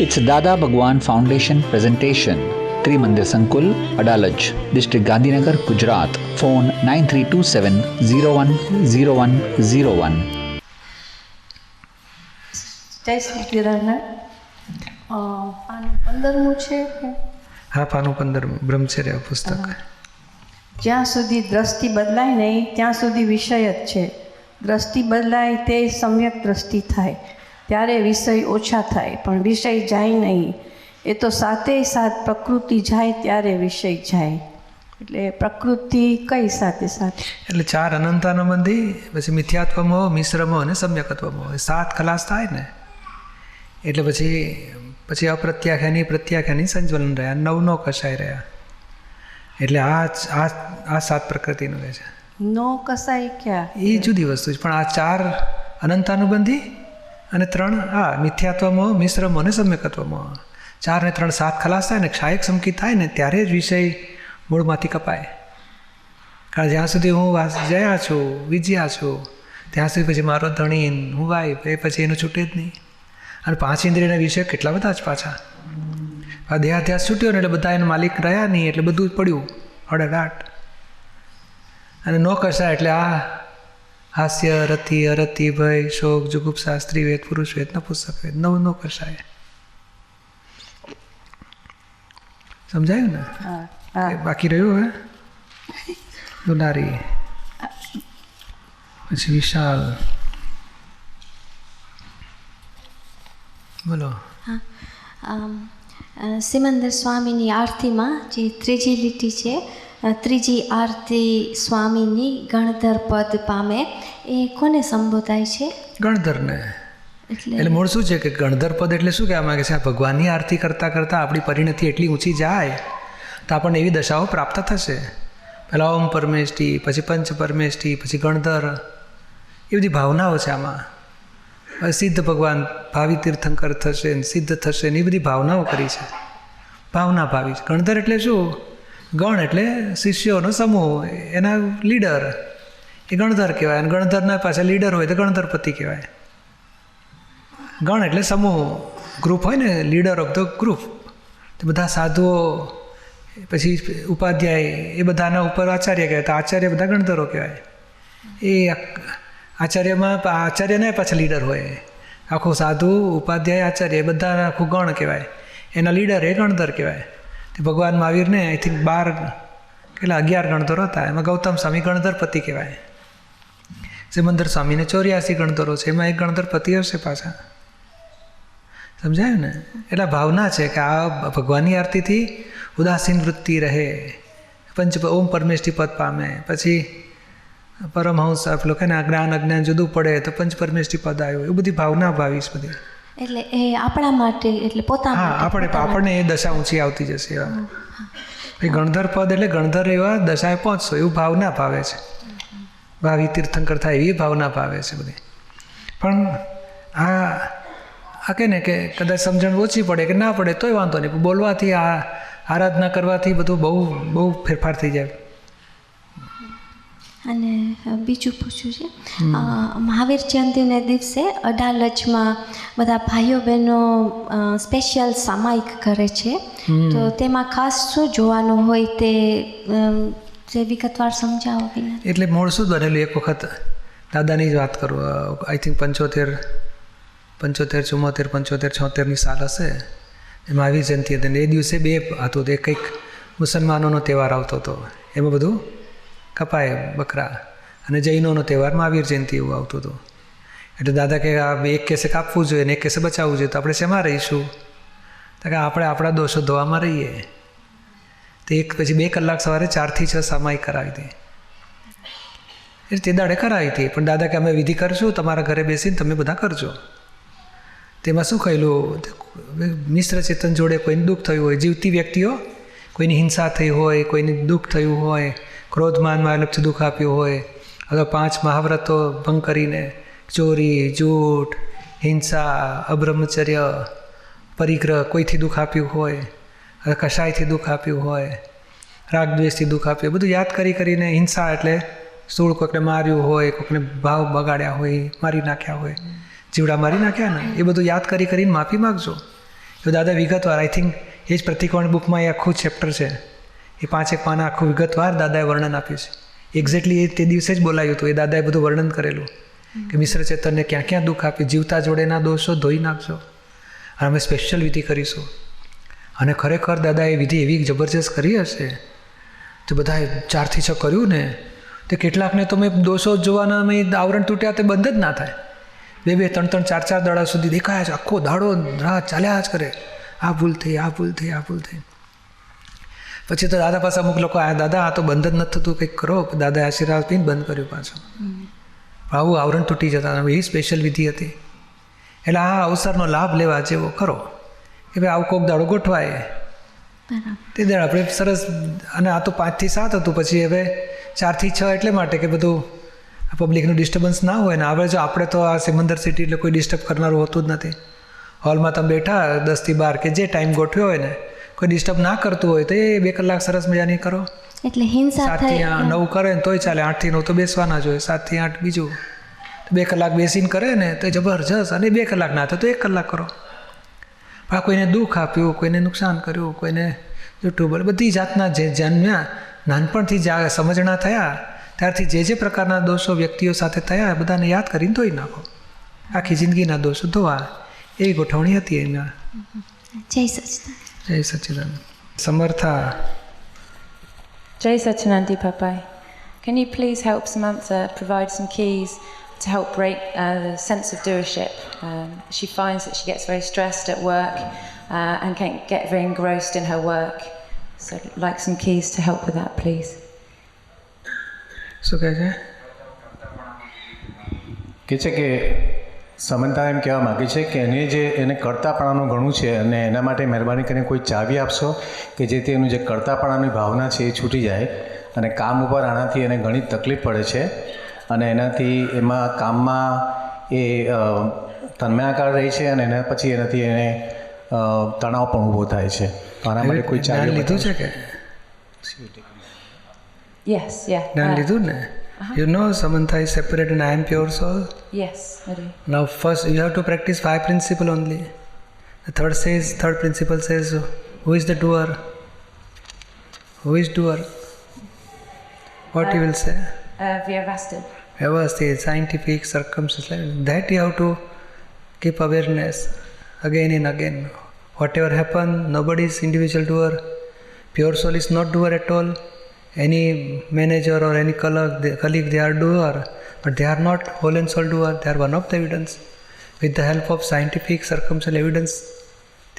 It's Dada Bhagwan Foundation presentation. Trimandir Sankul, Adalaj, District Gandhinagar, Gujarat. Phone 9327010101. જય શ્રી કિરણનાથ. પાનું 15મું છે કે? હા, પાનું 15 બ્રહ્મચર્ય પુસ્તક. જ્યાં સુધી દ્રષ્ટિ બદલાય નહીં ત્યાં સુધી વિષય જ છે. દ્રષ્ટિ બદલાય તે સમ્યક દ્રષ્ટિ થાય, ત્યારે વિષય ઓછા થાય, પણ વિષય જાય નહીં. એ તો સાતે સાત પ્રકૃતિ જાય ત્યારે વિષય જાય. એટલે પ્રકૃતિ કઈ સાથે સાથે? એટલે 4 અનંતાનો બંધી, પછી મિથ્યાત્વમો, મિશ્રમો અને સમ્યકત્વમો, 7 ખલાસ થાય ને એટલે પછી અપ્રત્યાખ્યાની પ્રત્યાખ્યાની સંજ્વલન રહ્યા, 9 કસાય રહ્યા. એટલે આ 7 પ્રકૃતિનું રહે છે. નો કસાય ક્યાં? એ જુદી વસ્તુ છે, પણ આ 4 અનંતાનુબંધી અને 3 આ મિથ્યાત્વમો, મિશ્રમો અને સમ્યકત્વમો, 4 ને 3 7 ખલાસ થાય ને ક્ષાયક સંકિત થાય ને ત્યારે જ વિષય મૂળમાંથી કપાય. કારણ જ્યાં સુધી હું જયા છું, વિજયા છું, ત્યાં સુધી પછી મારો ધણીન, હું વાઈફ, એ પછી એનું છૂટે જ નહીં. અને 5 ઇન્દ્રિયના વિષય કેટલા બધા જ પાછા. આ દેહાધ્યાસ છૂટ્યો ને એટલે બધા એના માલિક રહ્યા નહીં, એટલે બધું જ પડ્યું હળગાટ. અને નો કસાય એટલે આ હાસ્ય, રતિ, અરતિ, ભય, શોક, જુગુપ્સા, સ્ત્રીવેદ, પુરુષવેદ, નપુંસકવેદ, 9 નો કસાય. સમજાયું ને? બાકી રહ્યું હવે દુલારી, પછી વિશાલ. બોલો. સિમંદર સ્વામીની આરતીમાં જે ત્રીજી લીટી છે, ત્રીજી આરતી સ્વામીની ગણધર પદ પામે, એ કોને સંબોધાય છે? ગણધરને. એટલે મૂળ શું છે કે ગણધર પદ એટલે શું કહેવા માંગે છે? આ ભગવાનની આરતી કરતાં કરતાં આપણી પરિણતિ એટલી ઊંચી જાય તો આપણને એવી દશાઓ પ્રાપ્ત થશે. પહેલાં ઓમ પરમેષ્ટિ, પછી પંચ પરમેષ્ટિ, પછી ગણધર, એ બધી ભાવનાઓ છે આમાં. સિદ્ધ ભગવાન ભાવિ તીર્થંકર થશે ને સિદ્ધ થશે ને એ બધી ભાવનાઓ કરી છે. ભાવના ભાવી છે. ગણધર એટલે શું? ગણ એટલે શિષ્યોનો સમૂહ, એના લીડર એ ગણધર કહેવાય. અને ગણધરના પાછા લીડર હોય તો ગણધરપતિ કહેવાય. ગણ એટલે સમૂહ, ગ્રુપ હોય ને, લીડર ઓફ ધ ગ્રુપ. તો બધા સાધુઓ, પછી ઉપાધ્યાય, એ બધાના ઉપર આચાર્ય કહેવાય. તો આચાર્ય બધા ગણધરો કહેવાય. એ આચાર્યના પાછા લીડર હોય. આખું સાધુ, ઉપાધ્યાય, આચાર્ય એ બધાના આખું ગણ કહેવાય. એના લીડર એ ગણધર કહેવાય. તે ભગવાન મહાવીરને આઈ થિંક 11 ગણધરો હતા. એમાં ગૌતમ સ્વામી ગણધરપતિ કહેવાય. સિમંદર સ્વામીને 84 ગણધરો છે, એમાં એક ગણધરપતિ હશે પાછા. સમજાયું ને? એટલે ભાવના છે કે આ ભગવાનની આરતીથી ઉદાસીન વૃત્તિ રહે, ઓમ પરમેષ્ટિ પદ પામે, પછી પરમહંસ પેલો કે જ્ઞાન અજ્ઞાન જુદું પડે તો પંચ પરમેષ્ટિ પદ આવ્યું. એ બધી ભાવના ભાવીશ બધી. એટલે એ આપણા માટે, એટલે પોતાના, હા, આપણને એ દશા ઊંચી આવતી જશે. એ ગણધર પદ એટલે ગણધર એવા દશાએ પહોંચશો એવું ભાવના ભાવે છે. ભાવિ તીર્થંકર થાય એવી ભાવના ભાવે છે બધી. પણ આ કે ને કે કદાચ સમજણ ઓછી પડે કે ના પડે તોય વાંધો નહીં, બોલવાથી, આ આરાધના કરવાથી બધું બહુ ફેરફાર થઈ જાય. અને બીજું પૂછ્યું છે, મહાવીર જયંતિના દિવસે અડાલજમાં બધા ભાઈઓ બહેનો સ્પેશિયલ સામાયિક કરે છે, તો તેમાં ખાસ શું જોવાનું હોય તે વિગતવાર સમજાવો. એટલે મૂળ શું બનેલું, એક વખત દાદાની જ વાત કરું, આઈ થિંક 75, 76ની સાલ હશે, એમાં આવી જયંતિ હતી. એ દિવસે 2 હતું. એ કંઈક મુસલમાનોનો તહેવાર આવતો હતો, એમાં બધું કપાય બકરા, અને જૈનોનો તહેવાર મહાવીર જયંતિ એવું આવતું હતું. એટલે દાદા કે આ એક કેસે કાપવું જોઈએ ને એક કેસે બચાવવું જોઈએ, તો આપણે શેમાં રહીશું? તો કે આપણે આપણા દોષો ધોવામાં રહીએ. તો પછી 2 કલાક સવારે 4 થી 6 સામાયિક કરાવી હતી. એટલે તે દાડે કરાવી હતી. પણ દાદા કે અમે વિધિ કરશું, તમારા ઘરે બેસીને તમે બધા કરજો. તેમાં શું કહેલું, મિશ્ર ચેતન જોડે કોઈને દુઃખ થયું હોય, જીવતી વ્યક્તિઓ, કોઈની હિંસા થઈ હોય, કોઈને દુઃખ થયું હોય, ક્રોધમાનમાં લક્ષ દુઃખ આપ્યું હોય, અથવા 5 મહાવ્રતો ભંગ કરીને ચોરી, જૂઠ, હિંસા, અબ્રહ્મચર્ય, પરિગ્રહ, કોઈથી દુઃખ આપ્યું હોય, અથવા કશાયથી દુઃખ આપ્યું હોય, રાગદ્વેષથી દુઃખ આપ્યું, બધું યાદ કરીને, હિંસા એટલે સ્થૂળ કોઈકને માર્યું હોય, કોઈકને ભાવ બગાડ્યા હોય, મારી નાખ્યા હોય, જીવડા મારી નાખ્યા ને, એ બધું યાદ કરીને માફી માગજો. તો દાદા વિગતવાર, આઈ થિંક એ જ પ્રતિકોણ બુકમાં એ આખું ચેપ્ટર છે, એ 5 પાના આખું વિગતવાર દાદાએ વર્ણન આપ્યું છે. એક્ઝેક્ટલી એ તે દિવસે જ બોલાયું હતું, એ દાદાએ બધું વર્ણન કરેલું કે મિશ્ર ચેતનને ક્યાં ક્યાં દુઃખ આપ્યું, જીવતા જોડેના દોષો ધોઈ નાખજો અને અમે સ્પેશિયલ વિધિ કરીશું. અને ખરેખર દાદાએ વિધિ એવી જબરજસ્ત કરી હશે, તો બધાએ 4 થી 6 કર્યું ને, તો કેટલાકને તો મેં દોષો જોવાના મેં આવરણ તૂટ્યા તે બંધ જ ના થાય. 2-2, 3-3, 4-4 દાડા સુધી દેખાયા જ, આખો દાડો રાત ચાલ્યા જ કરે, આ ભૂલ થઈ, આ ભૂલ થઈ, આ ભૂલ થઈ. પછી તો દાદા પાસે અમુક લોકો આવ્યા, દાદા આ તો બંધ જ નથી થતું, કંઈક કરો. દાદાએ આશીર્વાદ પીને બંધ કર્યું પાછું. આવું આવરણ તૂટી જતા, એવી સ્પેશિયલ વિધિ હતી. એટલે આ અવસરનો લાભ લેવા જેવો ખરો કે ભાઈ આવું કોક દાડો ગોઠવાય તે દાડે આપણે સરસ. અને આ તો 5 થી 7 હતું, પછી હવે 4 થી 6 એટલે માટે કે બધું પબ્લિકનું ડિસ્ટર્બન્સ ના હોય ને. હવે જો આપણે તો આ સિમંદર સિટી એટલે કોઈ ડિસ્ટર્બ કરનારું હોતું જ નથી. હોલમાં તમે બેઠા 10 થી 12 કે જે ટાઈમ ગોઠવ્યો હોય ને, કોઈ ડિસ્ટર્બ ના કરતું હોય તો એ 2 કલાક સરસ મજાની કરો. એટલે હિંસા 7 થી 9 કરે ને તોય ચાલે, 8 થી 9 તો બેસવાના જ હોય, 7 થી 8 બીજું. 2 કલાક બેસીને કરે ને તો જબરજસ્ત, અને 2 કલાક ના થાય તો 1 કલાક કરો. આ કોઈને દુઃખ આપ્યું, કોઈને નુકસાન કર્યું, કોઈને યુટ્યુબ, બધી જાતના જે જન્મ્યા નાનપણથી સમજણા થયા ત્યારથી જે પ્રકારના દોષો વ્યક્તિઓ સાથે થયા બધાને યાદ કરીને ધોઈ નાખો. આખી જિંદગીના દોષો ધોવા, એવી ગોઠવણી હતી એમાં. જય સચિદાનંદ. જય સચિદાનંદ. સમર્થા. Jai Sachinandi Papai, can you please help Samantha provide some keys to help break the sense of doership? She finds that she gets very stressed at work and can get very engrossed in her work. So I'd like some keys to help with that, please. શું કહે છે? કે છે કે સમંતા એમ કહેવા માગે છે કે એને કરતાપણાનું ઘણું છે, અને એના માટે મહેરબાની કરીને કોઈ ચાવી આપશો કે જેથી એનું જે કરતાપણાની ભાવના છે એ છૂટી જાય. અને કામ ઉપર આનાથી એને ઘણી તકલીફ પડે છે, અને એનાથી એમાં કામમાં એ તન્મયાકાર રહે છે, અને એના પછી એનાથી એને તણાવ પણ ઊભો થાય છે. આના માટે કોઈ ચાવી લીધું છે કે? Yes, yeah. જ્ઞાન લીધું ને? You know Samantha is separate and I am pure soul. Yes, I do. Now first you have to practice 5 principles only. The third principle says, who is the doer? Who is doer? What you will say? Vyavasthit. Vyavasthit, scientific, circumstantial. That you have to keep awareness again and again. Whatever happens, nobody is individual doer. Pure soul is not doer at all. Any manager or any colleague, they are doer, but they are not whole and soul doer. They are one of the evidence. With the help of scientific, circumstantial evidence,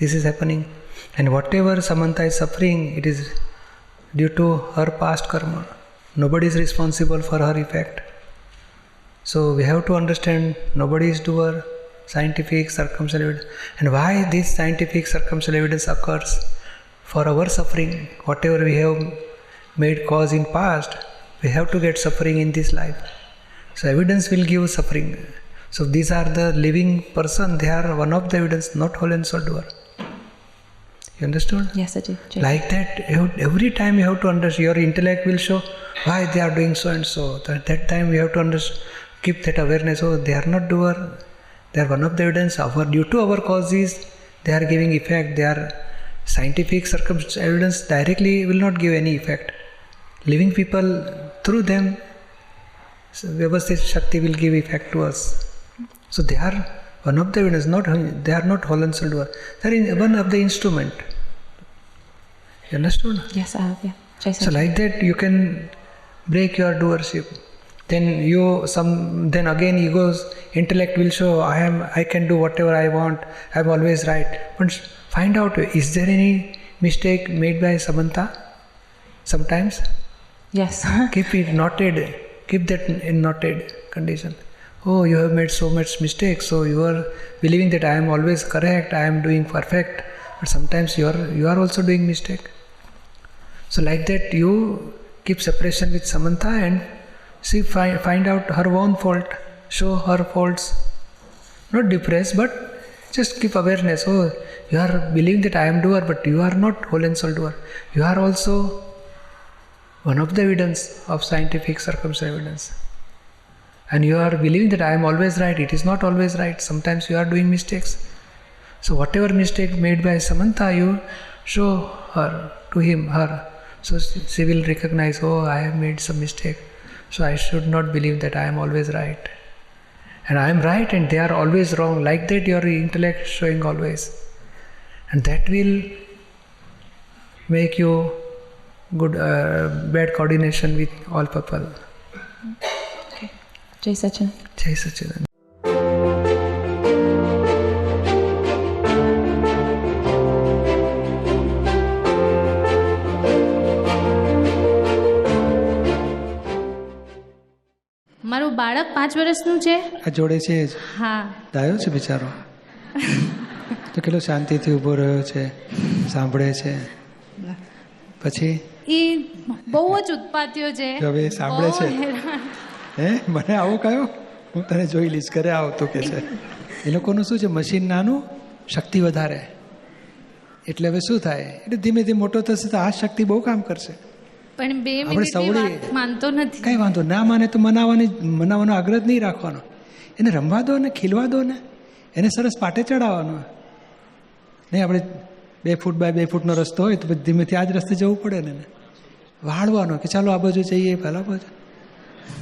this is happening. And whatever Samantha is suffering, it is due to her past karma. Nobody is responsible for her effect. So we have to understand nobody is doer, scientific, circumstantial evidence. And why this scientific, circumstantial evidence occurs? For our suffering, whatever we have made cause in past, we have to get suffering in this life. So evidence will give suffering. So these are the living person, they are one of the evidence, not whole and soul doer. You understood? Yes, I do. Like that, every time you have to understand, your intellect will show why they are doing so and so. At that time you have to keep that awareness, oh, they are not doer, they are one of the evidence. Due to our causes, they are giving effect. They are scientific circumstantial evidence directly will not give any effect. Living people, through them, Vyavasthit Shakti will give effect to us. So they are one of the evidence, they are not whole and soul doer. They are one of the instrument. You understood? Yes, I have, yeah. Jai So like that you can break your doership. Then then again ego's intellect will show I can do whatever I want, I am always right. But find out, is there any mistake made by Samantha? Sometimes? Yes. Keep it noted. Keep that in noted condition. Oh, you have made so much mistakes, so you are believing that I am always correct, I am doing perfect. But sometimes you are also doing mistake. So like that you keep separation with Samantha and see, find out her own fault, show her faults. Not depress, but just keep awareness. Oh, you are believing that I am doer, but you are not whole and soul doer. You are also one of the evidence of scientific circumstantial evidence. And you are believing that I am always right. It is not always right. Sometimes you are doing mistakes. So So whatever mistake made by Samantha, you show her, to him, her. So she will recognize, oh, I have made some mistake. So I should not believe that I am always right. And I am right and they are always wrong. Like that your intellect showing always. And that will make you good, bad coordination with all people. Okay. Jai Sachin. Jai Sachidanand. મારું બાળક 5 વર્ષનું છે. આ જોડે છે જ હા. ડાયો છે બિચારો. તો કેટલો શાંતિથી ઊભો રહ્યો છે, સાંભળે છે. પછી એ બહુ જ ઉત્પાત્યો છે. હવે સાંભળે છે. બહુ હેરાન. હે મને આવો કયો, હું તને જોઈ લઈશ ઘરે આવતો કે છે. એ લોકોનું શું છે, મશીન નાનું, શક્તિ વધારે. એટલે હવે શું થાય, એટલે ધીમે ધીમે મોટો થશે તો આ શક્તિ બહુ કામ કરશે. પણ 2 આપણે મિનિટની સવડી વાત માનતો નથી. કંઈ વાંધો ના માને તો મનાવવાનો આગ્રહ જ નહીં રાખવાનો. એને રમવા દો ને, ખીલવા દો ને, એને સરસ પાટે ચડાવવાનો. નહીં આપણે 2 ફૂટ બાય 2 ફૂટનો રસ્તો હોય તો પછી ધીમેથી આ જ રસ્તે જવું પડે ને. વાળવાનો કે ચાલો આ બાજુ જઈએ, પેલા બાજુ.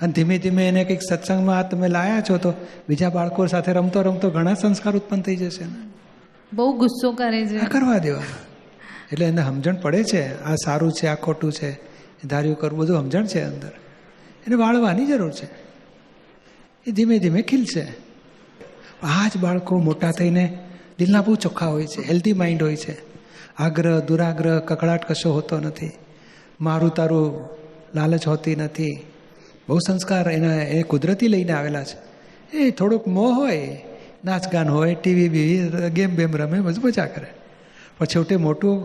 અને ધીમે ધીમે એને કંઈક સત્સંગમાં તમે લાયા છો તો બીજા બાળકો સાથે રમતો રમતો ઘણા સંસ્કાર ઉત્પન્ન થઈ જશે ને. બહુ ગુસ્સો કરે છે. આ કરવા દેવા. એટલે એને સમજણ પડે છે, આ સારું છે, આ ખોટું છે, ધાર્યું કરવું, બધું સમજણ છે અંદર. એને વાળવાની જરૂર છે. એ ધીમે ધીમે ખીલશે. આ જ બાળકો મોટા થઈને દિલના બહુ ચોખ્ખા હોય છે, હેલ્ધી માઇન્ડ હોય છે. આગ્રહ દુરાગ્રહ કકડાટ કશો હોતો નથી. મારું તારું લાલચ હોતી નથી. બહુ સંસ્કાર એના એ કુદરતી લઈને આવેલા છે. એ થોડોક મોહ હોય, નાચગાન હોય, ટીવી બીવી ગેમ બેમ રમે, બધું મજા કરે. પણ છેવટે મોટું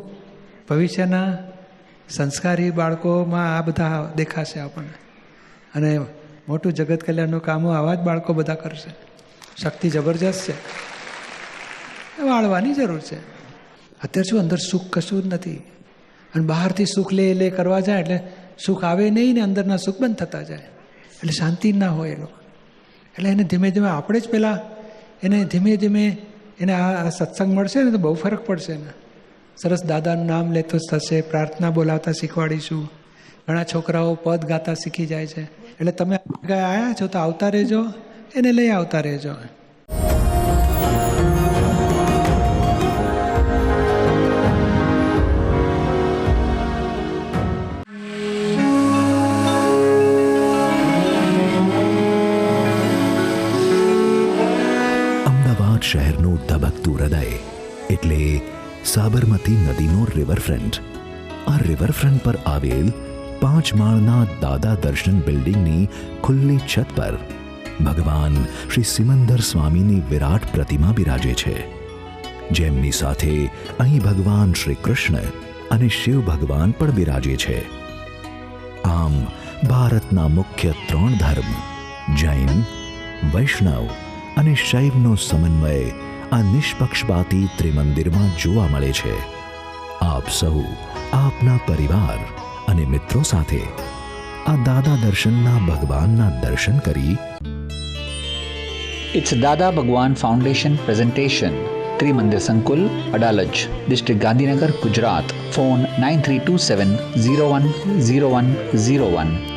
ભવિષ્યના સંસ્કારી બાળકોમાં આ બધા દેખાશે આપણને. અને મોટું જગત કલ્યાણનું કામો આવા જ બાળકો બધા કરશે. શક્તિ જબરજસ્ત છે. વાળવાની જરૂર છે. અત્યારે શું અંદર સુખ કશું જ નથી. અને બહારથી સુખ લે કરવા જાય એટલે સુખ આવે નહીં ને અંદરના સુખ બંધ થતા જાય. એટલે શાંતિ ના હોય એ લોકો. એટલે એને ધીમે ધીમે આપણે જ પહેલાં એને ધીમે ધીમે એને આ સત્સંગ મળશે ને તો બહુ ફરક પડશે ને. સરસ દાદાનું નામ લેતો થશે, પ્રાર્થના બોલાવતા શીખવાડીશું. ઘણા છોકરાઓ પદ ગાતા શીખી જાય છે. એટલે તમે આવ્યા છો તો આવતા રહેજો, એને લઈ આવતા રહેજો. અમદાવાદ શહેરનું ધબકતું હૃદય એટલે સાબરમતી નદીનો રિવરફ્રન્ટ. આ રિવરફ્રન્ટ પર આવેલ 5 માળના દાદા દર્શન બિલ્ડિંગની ખુલ્લી છત પર ભગવાન શ્રી સિમંદર સ્વામીની વિરાટ પ્રતિમા બિરાજે છે, જેમની સાથે અહીં ભગવાન શ્રી કૃષ્ણ અને શિવ ભગવાન પણ બિરાજે છે. આમ ભારતના મુખ્ય 3 ધર્મ જૈન, વૈષ્ણવ અને શૈવનો સમન્વય આ નિષ્પક્ષપાતી ત્રિમંદિરમાં જોવા મળે છે. આપ સૌ આપના પરિવાર અને મિત્રો સાથે આ દાદા દર્શનના ભગવાનના દર્શન કરી. It's Dada Bhagwan Foundation presentation. Trimandir Sankul, Adalaj, District Gandhinagar, Gujarat. Phone 9327 010101.